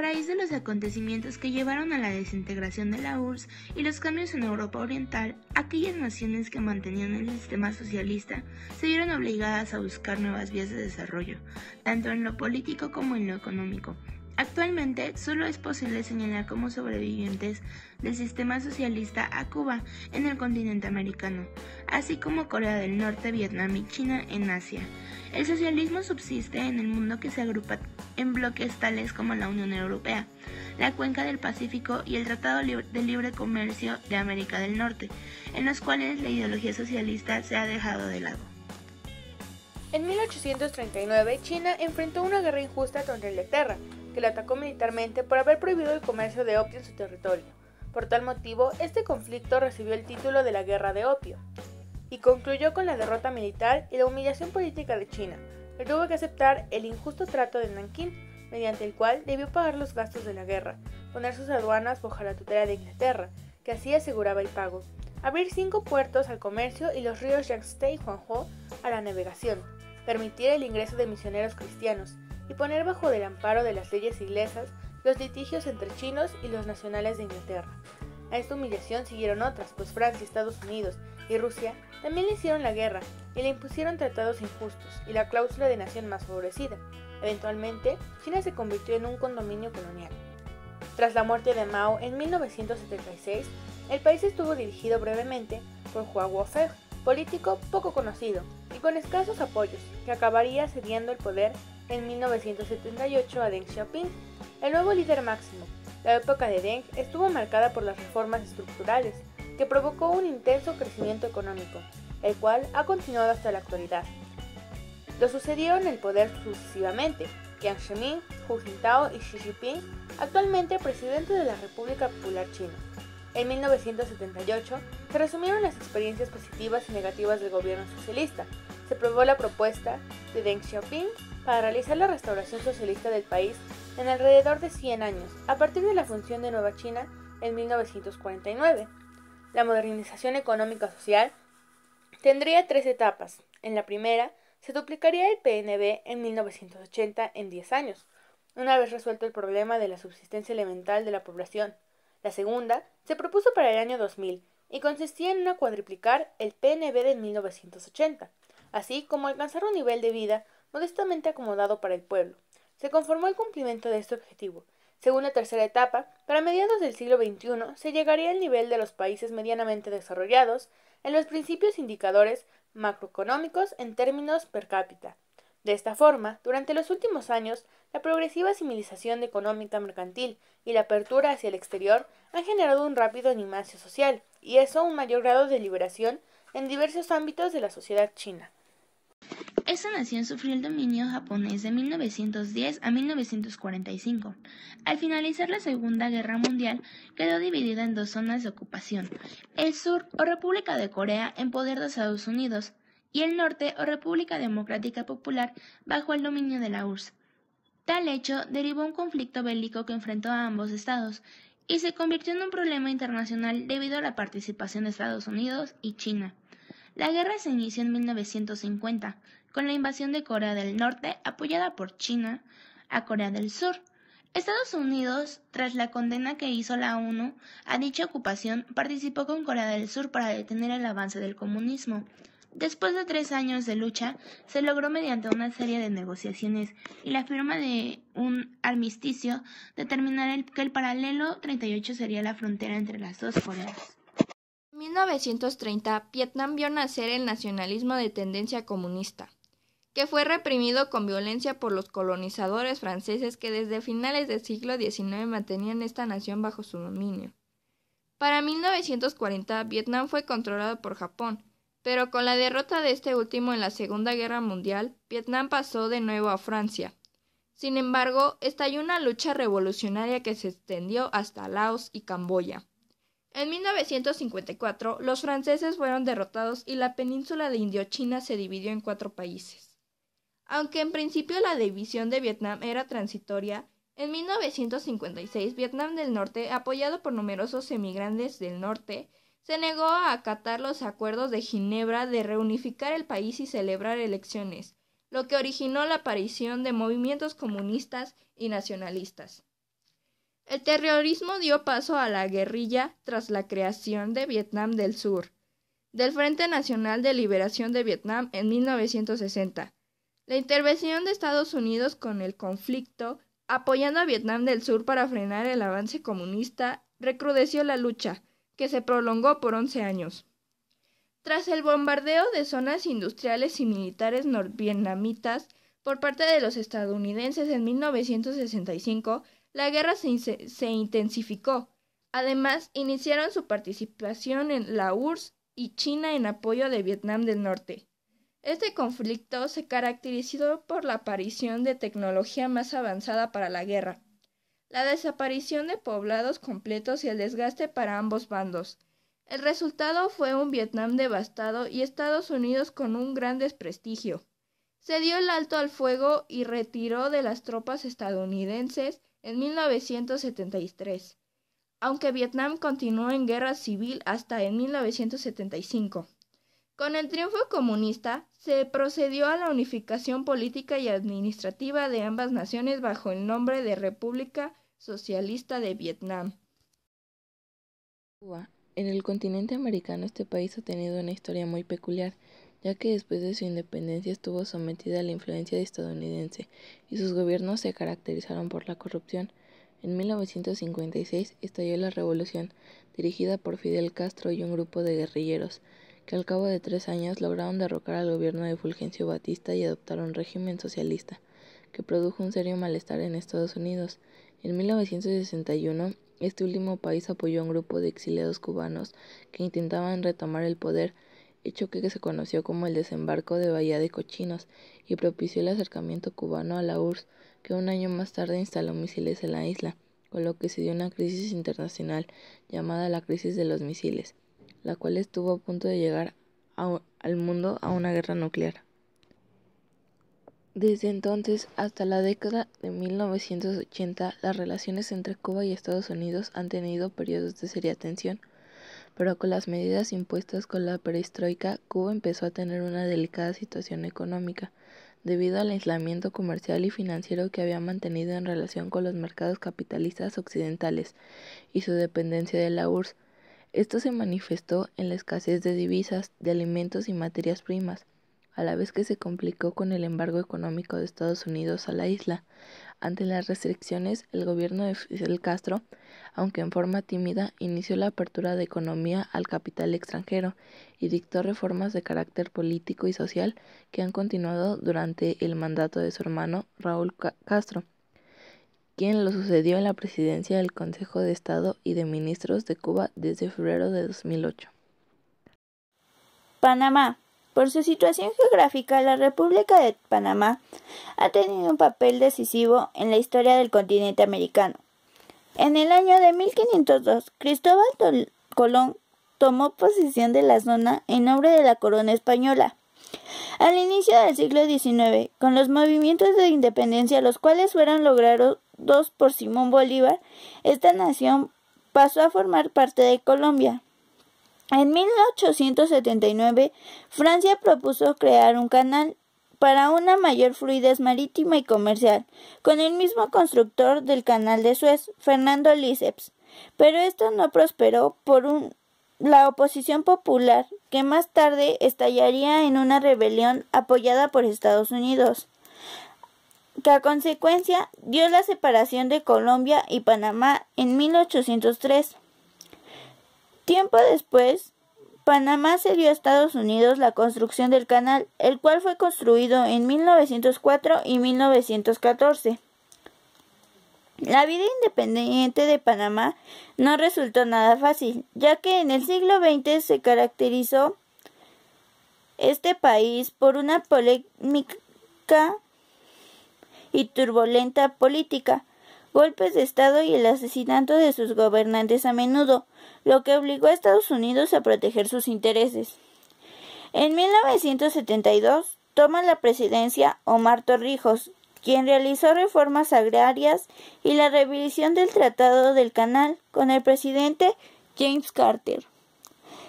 raíz de los acontecimientos que llevaron a la desintegración de la URSS y los cambios en Europa Oriental, aquellas naciones que mantenían el sistema socialista se vieron obligadas a buscar nuevas vías de desarrollo, tanto en lo político como en lo económico. Actualmente solo es posible señalar como sobrevivientes del sistema socialista a Cuba en el continente americano, así como Corea del Norte, Vietnam y China en Asia. El socialismo subsiste en el mundo que se agrupa en bloques tales como la Unión Europea, la Cuenca del Pacífico y el Tratado de Libre Comercio de América del Norte, en los cuales la ideología socialista se ha dejado de lado. En 1839, China enfrentó una guerra injusta contra Inglaterra, que la atacó militarmente por haber prohibido el comercio de opio en su territorio. Por tal motivo, este conflicto recibió el título de la Guerra de Opio, y concluyó con la derrota militar y la humillación política de China, que tuvo que aceptar el injusto trato de Nankín, mediante el cual debió pagar los gastos de la guerra, poner sus aduanas bajo la tutela de Inglaterra, que así aseguraba el pago, abrir 5 puertos al comercio y los ríos Yangtze y Huanghe a la navegación, permitir el ingreso de misioneros cristianos, y poner bajo el amparo de las leyes inglesas los litigios entre chinos y los nacionales de Inglaterra. A esta humillación siguieron otras, pues Francia, Estados Unidos y Rusia también le hicieron la guerra y le impusieron tratados injustos y la cláusula de nación más favorecida. Eventualmente, China se convirtió en un condominio colonial. Tras la muerte de Mao en 1976, el país estuvo dirigido brevemente por Hua Guofeng, político poco conocido y con escasos apoyos, que acabaría cediendo el poder en 1978 a Deng Xiaoping, el nuevo líder máximo. La época de Deng estuvo marcada por las reformas estructurales, que provocó un intenso crecimiento económico, el cual ha continuado hasta la actualidad. Lo sucedieron en el poder sucesivamente Jiang Zemin, Hu Jintao y Xi Jinping, actualmente presidente de la República Popular China. En 1978 se resumieron las experiencias positivas y negativas del gobierno socialista. Se aprobó la propuesta de Deng Xiaoping para realizar la restauración socialista del país en alrededor de 100 años, a partir de la fundación de Nueva China en 1949. La modernización económica social tendría 3 etapas. En la primera, se duplicaría el PNB en 1980 en 10 años, una vez resuelto el problema de la subsistencia elemental de la población. La segunda se propuso para el año 2000 y consistía en cuadruplicar el PNB de 1980, así como alcanzar un nivel de vida modestamente acomodado para el pueblo. Se conformó el cumplimiento de este objetivo. Según la tercera etapa, para mediados del siglo XXI se llegaría al nivel de los países medianamente desarrollados en los principios indicadores macroeconómicos en términos per cápita. De esta forma, durante los últimos años, la progresiva civilización económica mercantil y la apertura hacia el exterior han generado un rápido animacio social, y eso un mayor grado de liberación en diversos ámbitos de la sociedad china. Esta nación sufrió el dominio japonés de 1910 a 1945. Al finalizar la Segunda Guerra Mundial, quedó dividida en 2 zonas de ocupación: el sur o República de Corea en poder de Estados Unidos, y el norte o República Democrática Popular bajo el dominio de la URSS. Tal hecho derivó un conflicto bélico que enfrentó a ambos estados y se convirtió en un problema internacional debido a la participación de Estados Unidos y China. La guerra se inició en 1950, con la invasión de Corea del Norte apoyada por China a Corea del Sur. Estados Unidos, tras la condena que hizo la ONU a dicha ocupación, participó con Corea del Sur para detener el avance del comunismo. Después de 3 años de lucha, se logró mediante una serie de negociaciones y la firma de un armisticio determinar que el paralelo 38 sería la frontera entre las 2 Coreas. En 1930, Vietnam vio nacer el nacionalismo de tendencia comunista, que fue reprimido con violencia por los colonizadores franceses que desde finales del siglo XIX mantenían esta nación bajo su dominio. Para 1940, Vietnam fue controlado por Japón, pero con la derrota de este último en la Segunda Guerra Mundial, Vietnam pasó de nuevo a Francia. Sin embargo, estalló una lucha revolucionaria que se extendió hasta Laos y Camboya. En 1954, los franceses fueron derrotados y la península de Indochina se dividió en 4 países. Aunque en principio la división de Vietnam era transitoria, en 1956 Vietnam del Norte, apoyado por numerosos emigrantes del norte, se negó a acatar los acuerdos de Ginebra de reunificar el país y celebrar elecciones, lo que originó la aparición de movimientos comunistas y nacionalistas. El terrorismo dio paso a la guerrilla tras la creación de Vietnam del Sur, del Frente Nacional de Liberación de Vietnam en 1960. La intervención de Estados Unidos con el conflicto, apoyando a Vietnam del Sur para frenar el avance comunista, recrudeció la lucha, que se prolongó por 11 años. Tras el bombardeo de zonas industriales y militares norvietnamitas por parte de los estadounidenses en 1965, la guerra se intensificó. Además, iniciaron su participación en la URSS y China en apoyo de Vietnam del Norte. Este conflicto se caracterizó por la aparición de tecnología más avanzada para la guerra, la desaparición de poblados completos y el desgaste para ambos bandos. El resultado fue un Vietnam devastado y Estados Unidos con un gran desprestigio. Se dio el alto al fuego y retiró de las tropas estadounidenses en 1973, aunque Vietnam continuó en guerra civil hasta en 1975. Con el triunfo comunista, se procedió a la unificación política y administrativa de ambas naciones bajo el nombre de República Socialista de Vietnam. Cuba. En el continente americano este país ha tenido una historia muy peculiar, ya que después de su independencia estuvo sometida a la influencia estadounidense y sus gobiernos se caracterizaron por la corrupción. En 1956 estalló la revolución, dirigida por Fidel Castro y un grupo de guerrilleros, que al cabo de 3 años lograron derrocar al gobierno de Fulgencio Batista y adoptar un régimen socialista, que produjo un serio malestar en Estados Unidos. En 1961, este último país apoyó a un grupo de exiliados cubanos que intentaban retomar el poder, hecho que se conoció como el desembarco de Bahía de Cochinos, y propició el acercamiento cubano a la URSS, que un año más tarde instaló misiles en la isla, con lo que se dio una crisis internacional llamada la crisis de los misiles, la cual estuvo a punto de llegar al mundo a una guerra nuclear. Desde entonces hasta la década de 1980, las relaciones entre Cuba y Estados Unidos han tenido periodos de seria tensión, pero con las medidas impuestas con la perestroika, Cuba empezó a tener una delicada situación económica, debido al aislamiento comercial y financiero que había mantenido en relación con los mercados capitalistas occidentales y su dependencia de la URSS. Esto se manifestó en la escasez de divisas, de alimentos y materias primas, a la vez que se complicó con el embargo económico de Estados Unidos a la isla. Ante las restricciones, el gobierno de Fidel Castro, aunque en forma tímida, inició la apertura de economía al capital extranjero y dictó reformas de carácter político y social que han continuado durante el mandato de su hermano Raúl Castro, quien lo sucedió en la presidencia del Consejo de Estado y de Ministros de Cuba desde febrero de 2008. Panamá. Por su situación geográfica, la República de Panamá ha tenido un papel decisivo en la historia del continente americano. En el año de 1502, Cristóbal Colón tomó posesión de la zona en nombre de la corona española. Al inicio del siglo XIX, con los movimientos de independencia, los cuales fueron logrados por Simón Bolívar, esta nación pasó a formar parte de Colombia. En 1879, Francia propuso crear un canal para una mayor fluidez marítima y comercial, con el mismo constructor del canal de Suez, Fernando Lesseps, pero esto no prosperó por la oposición popular, que más tarde estallaría en una rebelión apoyada por Estados Unidos, que a consecuencia dio la separación de Colombia y Panamá en 1803. Tiempo después, Panamá cedió a Estados Unidos la construcción del canal, el cual fue construido en 1904 y 1914. La vida independiente de Panamá no resultó nada fácil, ya que en el siglo XX se caracterizó este país por una polémica y turbulenta política, golpes de Estado y el asesinato de sus gobernantes a menudo, lo que obligó a Estados Unidos a proteger sus intereses. En 1972 toma la presidencia Omar Torrijos, quien realizó reformas agrarias y la revisión del Tratado del Canal con el presidente James Carter,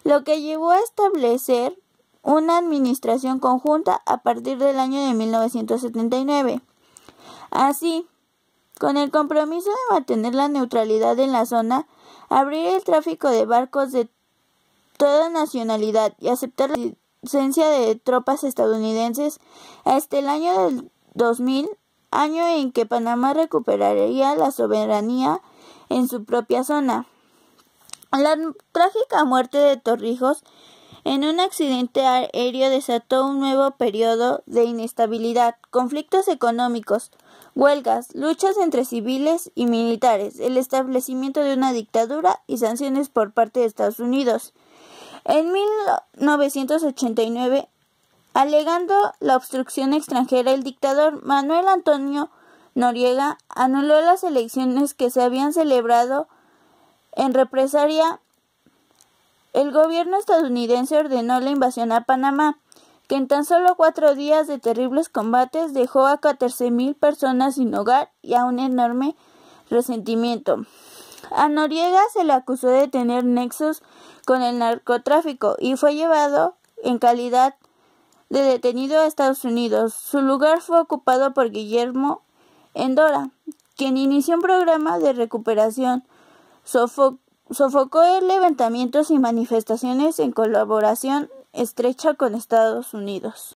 lo que llevó a establecer una administración conjunta a partir del año de 1979. Así, con el compromiso de mantener la neutralidad en la zona, abrir el tráfico de barcos de toda nacionalidad y aceptar la presencia de tropas estadounidenses hasta el año del 2000, año en que Panamá recuperaría la soberanía en su propia zona. La trágica muerte de Torrijos en un accidente aéreo desató un nuevo periodo de inestabilidad, conflictos económicos, huelgas, luchas entre civiles y militares, el establecimiento de una dictadura y sanciones por parte de Estados Unidos. En 1989, alegando la obstrucción extranjera, el dictador Manuel Antonio Noriega anuló las elecciones que se habían celebrado. En represalia, el gobierno estadounidense ordenó la invasión a Panamá, que en tan solo 4 días de terribles combates dejó a 14,000 personas sin hogar y a un enorme resentimiento. A Noriega se le acusó de tener nexos con el narcotráfico y fue llevado en calidad de detenido a Estados Unidos. Su lugar fue ocupado por Guillermo Endora, quien inició un programa de recuperación. Sofocó levantamientos y manifestaciones en colaboración estrecha con Estados Unidos.